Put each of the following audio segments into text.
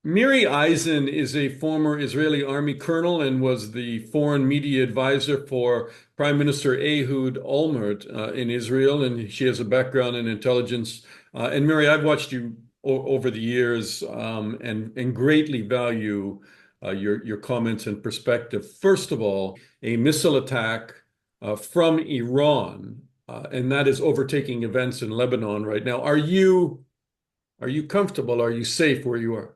Miri Eisen is a former Israeli army colonel and was the foreign media advisor for Prime Minister Ehud Olmert in Israel, and she has a background in intelligence. And Miri, I've watched you over the years and greatly value your comments and perspective. First of all, a missile attack from Iran, and that is overtaking events in Lebanon right now. Are you comfortable? Are you safe where you are?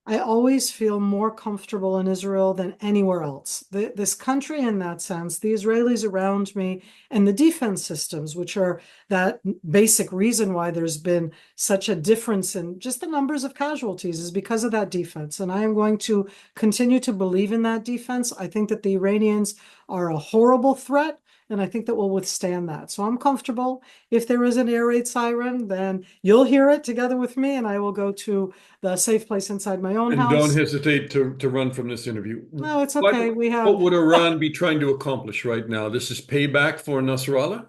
I always feel more comfortable in Israel than anywhere else. This country, in that sense, the Israelis around me, and the defense systems, which are that basic reason why there's been such a difference in just the numbers of casualties, is because of that defense. And I am going to continue to believe in that defense. I think that the Iranians are a horrible threat, and I think that we'll withstand that. So I'm comfortable. If there is an air raid siren, then you'll hear it together with me, and I will go to the safe place inside my own And don't house. hesitate to run from this interview. No, it's What okay. We what have, would Iran be trying to accomplish right now? This is payback for Nasrallah?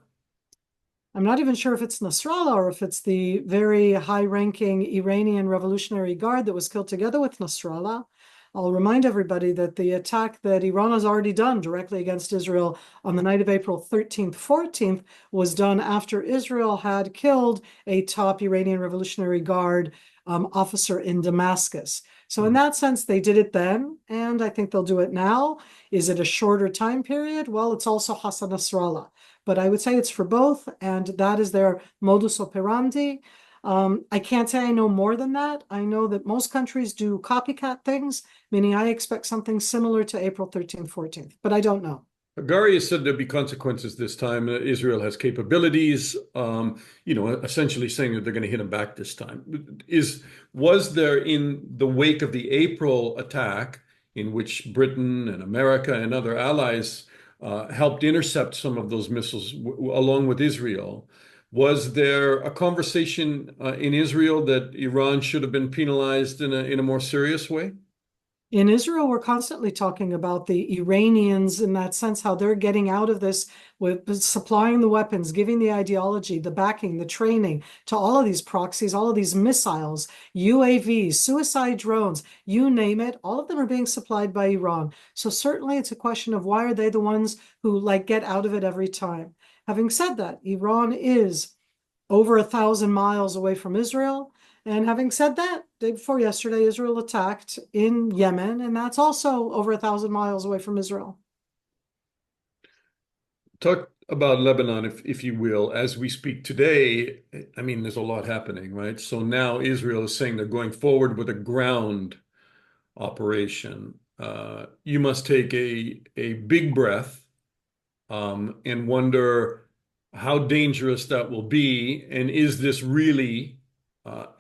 I'm not even sure if it's Nasrallah or if it's the very high-ranking Iranian Revolutionary Guard that was killed together with Nasrallah. I'll remind everybody that the attack that Iran has already done directly against Israel on the night of April 13th, 14th was done after Israel had killed a top Iranian Revolutionary Guard officer in Damascus. So in that sense, they did it then, and I think they'll do it now. Is it a shorter time period? Well, it's also Hassan Nasrallah. But I would say it's for both, and that is their modus operandi. I can't say I know more than that. I know that most countries do copycat things, meaning I expect something similar to April 13th, 14th, but I don't know. Hagari has said there'll be consequences this time. Israel has capabilities, essentially saying that they're going to hit them back this time. Was there, in the wake of the April attack, in which Britain and America and other allies helped intercept some of those missiles along with Israel, was there a conversation in Israel that Iran should have been penalized in a more serious way? In Israel, we're constantly talking about the Iranians in that sense, how they're getting out of this with supplying the weapons, giving the ideology, the backing, the training to all of these proxies, all of these missiles, UAVs, suicide drones, you name it, all of them are being supplied by Iran. So certainly it's a question of why are they the ones who get out of it every time? Having said that, Iran is over 1,000 miles away from Israel. And having said that, day before yesterday, Israel attacked in Yemen, and that's also over 1,000 miles away from Israel. Talk about Lebanon, if you will, as we speak today. I mean, there's a lot happening, right? So now Israel is saying they're going forward with a ground operation. You must take a big breath and wonder how dangerous that will be. And is this really,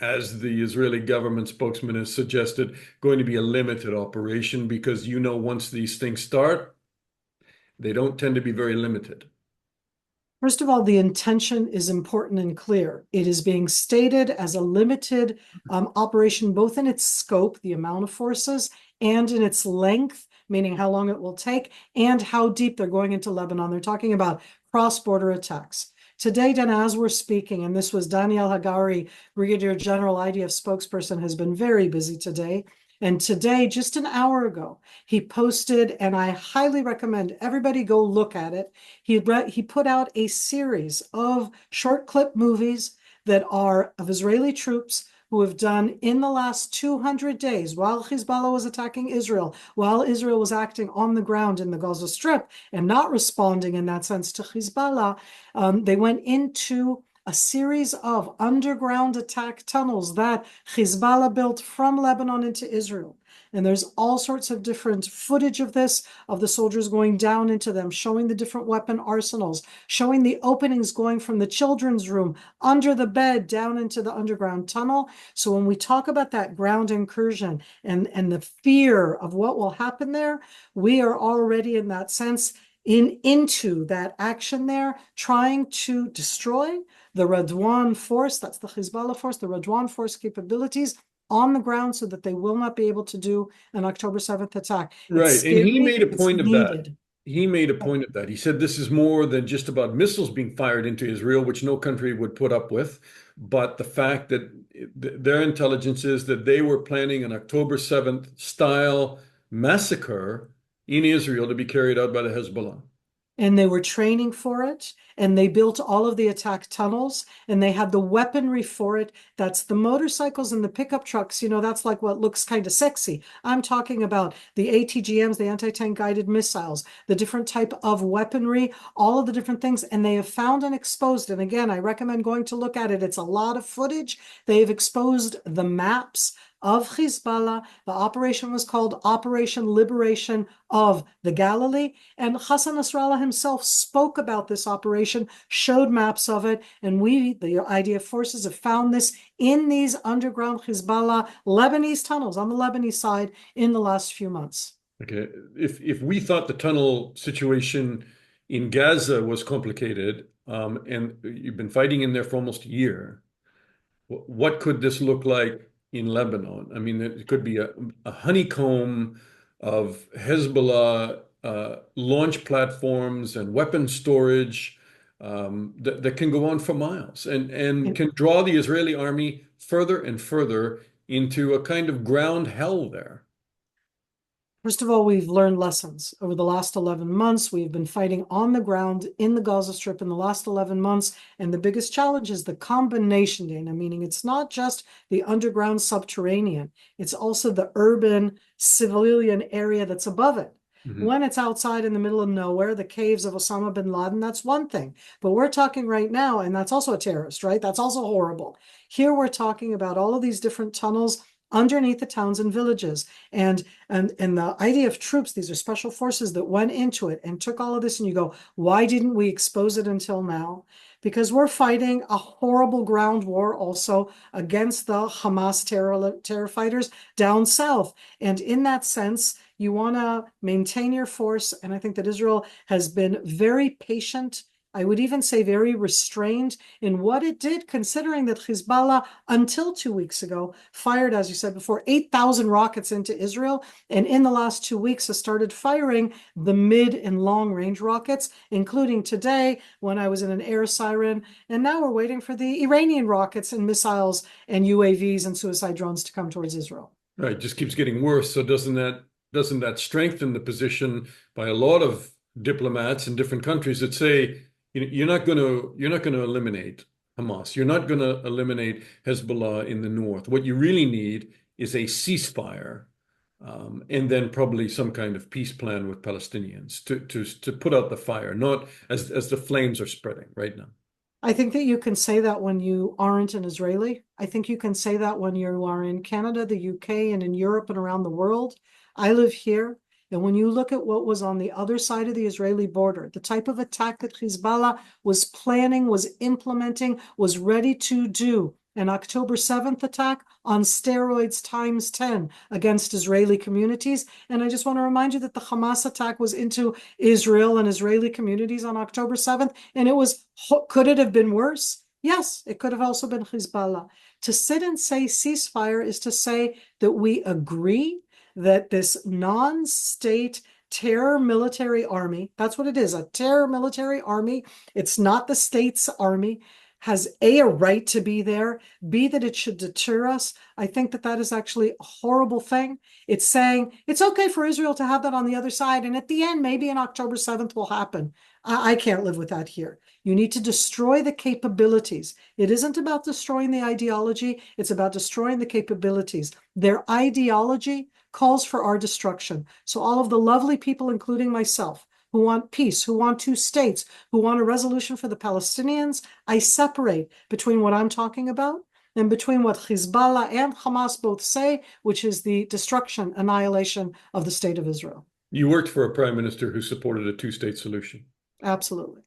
as the Israeli government spokesman has suggested, going to be a limited operation? Because once these things start, they don't tend to be very limited. First of all, the intention is important and clear. It is being stated as a limited operation, both in its scope, the amount of forces, and in its length, meaning how long it will take, and how deep they're going into Lebanon. They're talking about cross-border attacks. Today, then, as we're speaking, and this was Daniel Hagari, Brigadier General IDF spokesperson, has been very busy today. And today, just an hour ago, he posted, and I highly recommend everybody go look at it. He put out a series of short clip movies that are of Israeli troops who have done in the last 200 days, while Hezbollah was attacking Israel, while Israel was acting on the ground in the Gaza Strip and not responding in that sense to Hezbollah, they went into a series of underground attack tunnels that Hezbollah built from Lebanon into Israel. And there's all sorts of different footage of this, of the soldiers going down into them, showing the different weapon arsenals, showing the openings going from the children's room, under the bed, down into the underground tunnel. So when we talk about that ground incursion and the fear of what will happen there, we are already in that sense into that action there, trying to destroy the Radwan force, that's the Hezbollah force, the Radwan force capabilities on the ground so that they will not be able to do an October 7th attack. It's Right. And he scary, made a it's point of that. needed. he made a point of that. He said this is more than just about missiles being fired into Israel, which no country would put up with, but the fact that their intelligence is that they were planning an October 7th style massacre in Israel to be carried out by the Hezbollah. And they were training for it, and they built all of the attack tunnels, and they had the weaponry for it. That's the motorcycles and the pickup trucks. You know, that's like what looks kind of sexy. I'm talking about the ATGMs, the anti-tank guided missiles, the different type of weaponry, all of the different things. And they have found and exposed, and again, I recommend going to look at it. It's a lot of footage. They have exposed the maps of Hezbollah. The operation was called Operation Liberation of the Galilee. And Hassan Nasrallah himself spoke about this operation, showed maps of it. And we, the IDF forces, have found this in these underground Hezbollah Lebanese tunnels on the Lebanese side in the last few months. Okay, if we thought the tunnel situation in Gaza was complicated, and you've been fighting in there for almost a year, what could this look like in Lebanon? I mean, it could be a honeycomb of Hezbollah launch platforms and weapon storage that can go on for miles and can draw the Israeli army further and further into a kind of ground hell there. First of all, we've learned lessons over the last 11 months. We've been fighting on the ground in the Gaza Strip in the last 11 months. And the biggest challenge is the combination, Dana, meaning it's not just the underground subterranean, it's also the urban civilian area that's above it. Mhm. When it's outside in the middle of nowhere, the caves of Osama bin Laden, that's one thing. But we're talking right now, and that's also a terrorist, right? That's also horrible. Here we're talking about all of these different tunnels underneath the towns and villages. And the IDF troops, these are special forces that went into it and took all of this, and you go, why didn't we expose it until now? Because we're fighting a horrible ground war also against the Hamas terror fighters down south. And in that sense, you want to maintain your force. And I think that Israel has been very patient. I would even say very restrained in what it did, considering that Hezbollah, until 2 weeks ago, fired, as you said before, 8,000 rockets into Israel. And in the last 2 weeks, has started firing the mid and long range rockets, including today when I was in an air siren. And now we're waiting for the Iranian rockets and missiles and UAVs and suicide drones to come towards Israel. Right, just keeps getting worse. So doesn't that strengthen the position by a lot of diplomats in different countries that say, you're not going to eliminate Hamas. You're not going to eliminate Hezbollah in the north. What you really need is a ceasefire, and then probably some kind of peace plan with Palestinians to put out the fire, not as the flames are spreading right now. I think that you can say that when you aren't an Israeli. I think you can say that when you are in Canada, the UK, and in Europe and around the world. I live here. And when you look at what was on the other side of the Israeli border, the type of attack that Hezbollah was planning, was implementing, was ready to do, an October 7th attack on steroids times 10 against Israeli communities. And I just want to remind you that the Hamas attack was into Israel and Israeli communities on October 7th. And it was, could it have been worse? Yes, it could have also been Hezbollah. To sit and say ceasefire is to say that we agree that this non-state terror military army, that's what it is, a terror military army, it's not the state's army, has a right to be there, B, that it should deter us. I think that that is actually a horrible thing. It's saying it's okay for Israel to have that on the other side, and at the end, maybe an October 7th will happen. I can't live with that here. You need to destroy the capabilities. It isn't about destroying the ideology, it's about destroying the capabilities. Their ideology calls for our destruction. So all of the lovely people, including myself, who want peace, who want two states, who want a resolution for the Palestinians, I separate between what I'm talking about and between what Hezbollah and Hamas both say, which is the destruction, annihilation of the state of Israel. You worked for a prime minister who supported a two-state solution. Absolutely.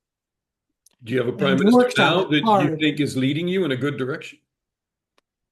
Do you have a prime And minister worked at now it that you hard. think is leading you in a good direction?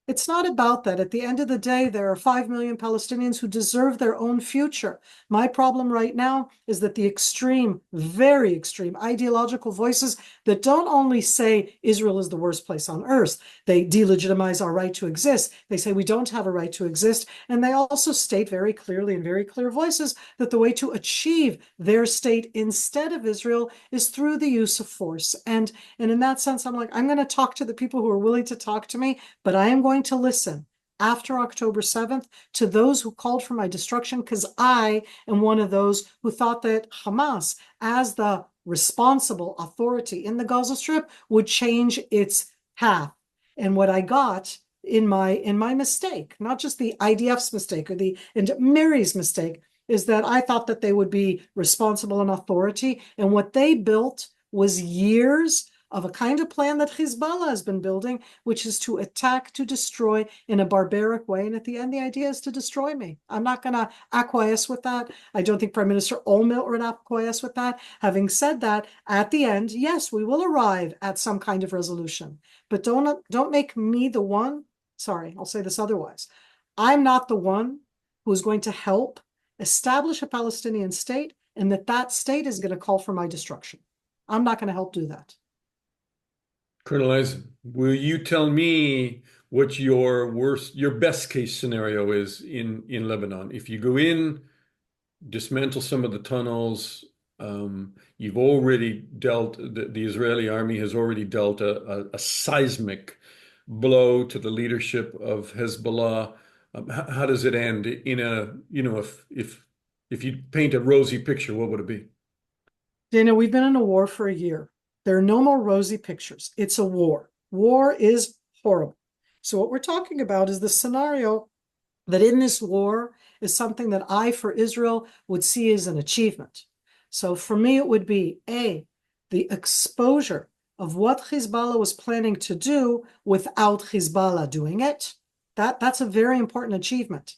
It's not about that. At the end of the day, there are 5 million Palestinians who deserve their own future. My problem right now is that the extreme, very extreme ideological voices that don't only say Israel is the worst place on earth, they delegitimize our right to exist. They say we don't have a right to exist. And they also state very clearly in very clear voices that the way to achieve their state instead of Israel is through the use of force. And in that sense, I'm like, I'm going to talk to the people who are willing to talk to me, but I am going to listen after October 7th to those who called for my destruction, because I am one of those who thought that Hamas, as the responsible authority in the Gaza Strip, would change its path. And what I got in my mistake, not just the IDF's mistake or the and Miri's mistake, is that I thought that they would be responsible and authority. And what they built was years of a kind of plan that Hezbollah has been building, which is to attack, to destroy in a barbaric way. And at the end, the idea is to destroy me. I'm not going to acquiesce with that. I don't think Prime Minister Olmert would acquiesce with that. Having said that, at the end, yes, we will arrive at some kind of resolution. But don't make me the one. Sorry, I'll say this otherwise. I'm not the one who's going to help establish a Palestinian state, and that state is going to call for my destruction. I'm not going to help do that. Colonel Eisen, will you tell me what your best case scenario is in Lebanon? If you go in, dismantle some of the tunnels, you've already dealt, the Israeli army has already dealt a seismic blow to the leadership of Hezbollah. How does it end in if you paint a rosy picture, what would it be? Dana, we've been in a war for a year. There are no more rosy pictures. It's a war. War is horrible. So what we're talking about is the scenario that in this war is something that I, for Israel, would see as an achievement. So for me, it would be A, the exposure of what Hezbollah was planning to do without Hezbollah doing it. That's a very important achievement.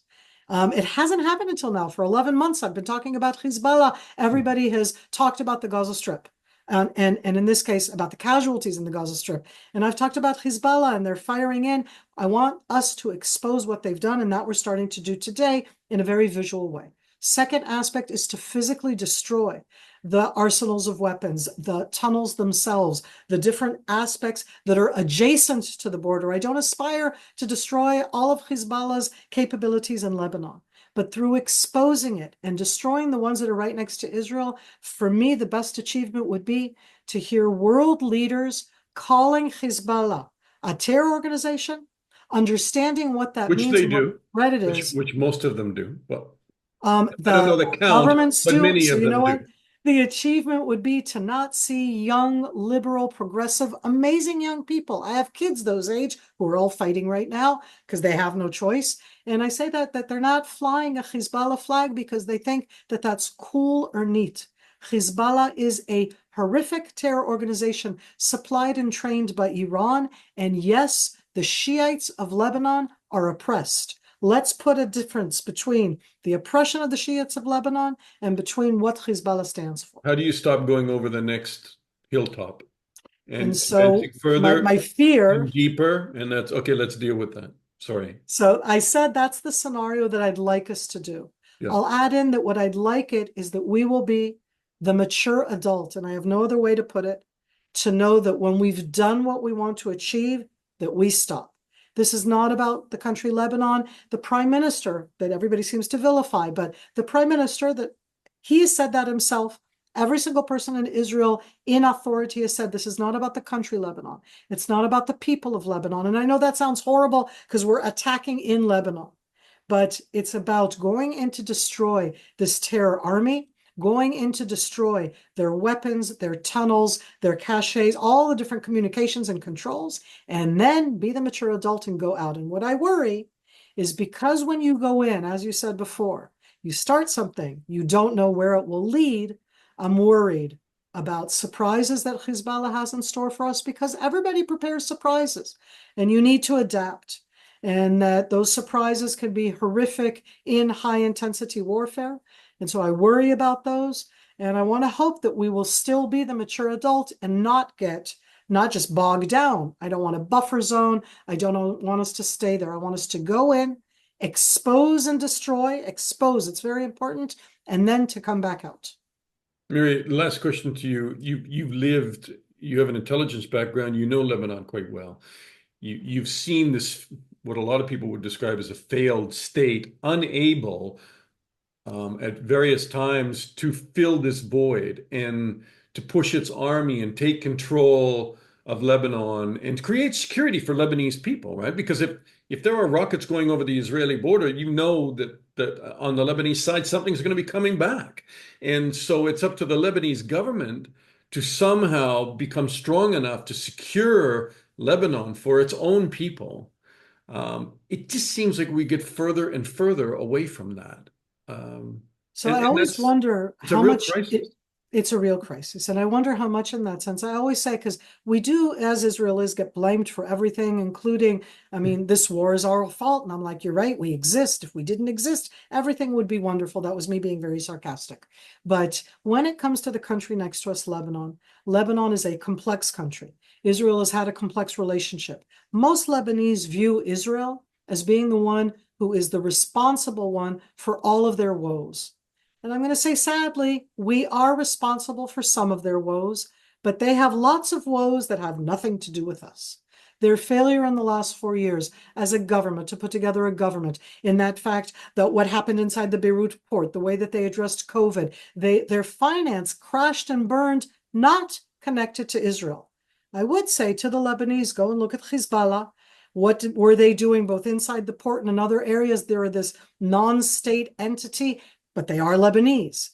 It hasn't happened until now. For 11 months, I've been talking about Hezbollah. Everybody has talked about the Gaza Strip. And in this case, about the casualties in the Gaza Strip. And I've talked about Hezbollah and they're firing in. I want us to expose what they've done, and that we're starting to do today in a very visual way. Second aspect is to physically destroy the arsenals of weapons, the tunnels themselves, the different aspects that are adjacent to the border. I don't aspire to destroy all of Hezbollah's capabilities in Lebanon, but through exposing it and destroying the ones that are right next to Israel, for me, the best achievement would be to hear world leaders calling Hezbollah a terror organization, understanding what that Which means they and what do, threat it is. which most of them do. Well, I don't know The the count, governments but do. many So of you know them what? do. The achievement would be to not see young, liberal, progressive, amazing young people. I have kids those age who are all fighting right now because they have no choice. And I say that they're not flying a Hezbollah flag because they think that that's cool or neat. Hezbollah is a horrific terror organization supplied and trained by Iran. And yes, the Shiites of Lebanon are oppressed. Let's put a difference between the oppression of the Shiites of Lebanon and between what Hezbollah stands for. How do you stop going over the next hilltop And and advancing so further my fear, and deeper? And that's okay, let's deal with that. Sorry. so I said that's the scenario that I'd like us to do. Yeah. I'll add in that what I'd like it is that we will be the mature adult, and I have no other way to put it, to know that when we've done what we want to achieve, that we stop. This is not about the country Lebanon, the prime minister that everybody seems to vilify, but the prime minister that he has said that himself. Every single person in Israel in authority has said this is not about the country Lebanon. It's not about the people of Lebanon. And I know that sounds horrible because we're attacking in Lebanon, but it's about going in to destroy this terror army, going in to destroy their weapons, their tunnels, their caches, all the different communications and controls, and then be the mature adult and go out. And what I worry is because when you go in, as you said before, you start something, you don't know where it will lead. I'm worried about surprises that Hezbollah has in store for us because everybody prepares surprises and you need to adapt. And that those surprises can be horrific in high intensity warfare. And so I worry about those. And I want to hope that we will still be the mature adult and not get not just bog down. I don't want a buffer zone. I don't want us to stay there. I want us to go in, expose and destroy, expose, it's very important, and then to come back out. Miri, last question to you. You have an intelligence background, you know Lebanon quite well. You've seen this, what a lot of people would describe as a failed state, unable at various times to fill this void and to push its army and take control of Lebanon and create security for Lebanese people, right? Because if there are rockets going over the Israeli border, you know that on the Lebanese side, something's going to be coming back. And so it's up to the Lebanese government to somehow become strong enough to secure Lebanon for its own people. It just seems like we get further and further away from that. Um, So and, I and always that's wonder it's a how real much crisis. it's a real crisis. And I wonder how much in that sense. I always say, because we do, as Israelis, get blamed for everything, including, I mean, this war is our fault. And I'm like, you're right, we exist. If we didn't exist, everything would be wonderful. That was me being very sarcastic. But when it comes to the country next to us, Lebanon, Lebanon is a complex country. Israel has had a complex relationship. Most Lebanese view Israel as being the one who is the responsible one for all of their woes. And I'm going to say, sadly, we are responsible for some of their woes, but they have lots of woes that have nothing to do with us. Their failure in the last 4 years as a government to put together a government, in that fact that what happened inside the Beirut port, the way that they addressed COVID, their finance crashed and burned, not connected to Israel. I would say to the Lebanese, go and look at Hezbollah. What were they doing both inside the port and in other areas? They're this non-state entity, but they are Lebanese.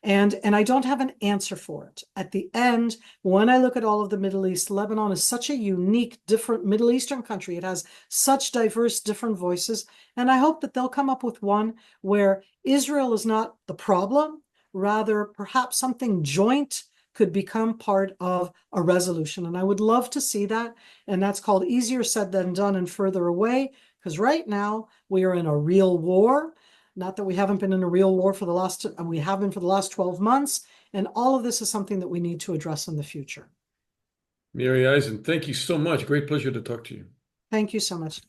And I don't have an answer for it. At the end, when I look at all of the Middle East, Lebanon is such a unique, different Middle Eastern country. It has such diverse, different voices. And I hope that they'll come up with one where Israel is not the problem, rather perhaps something joint could become part of a resolution. And I would love to see that. And that's called easier said than done and further away, because right now we are in a real war. Not that we haven't been in a real war for the last, we have been for the last 12 months. And all of this is something that we need to address in the future. Miri Eisen, thank you so much. Great pleasure to talk to you. Thank you so much.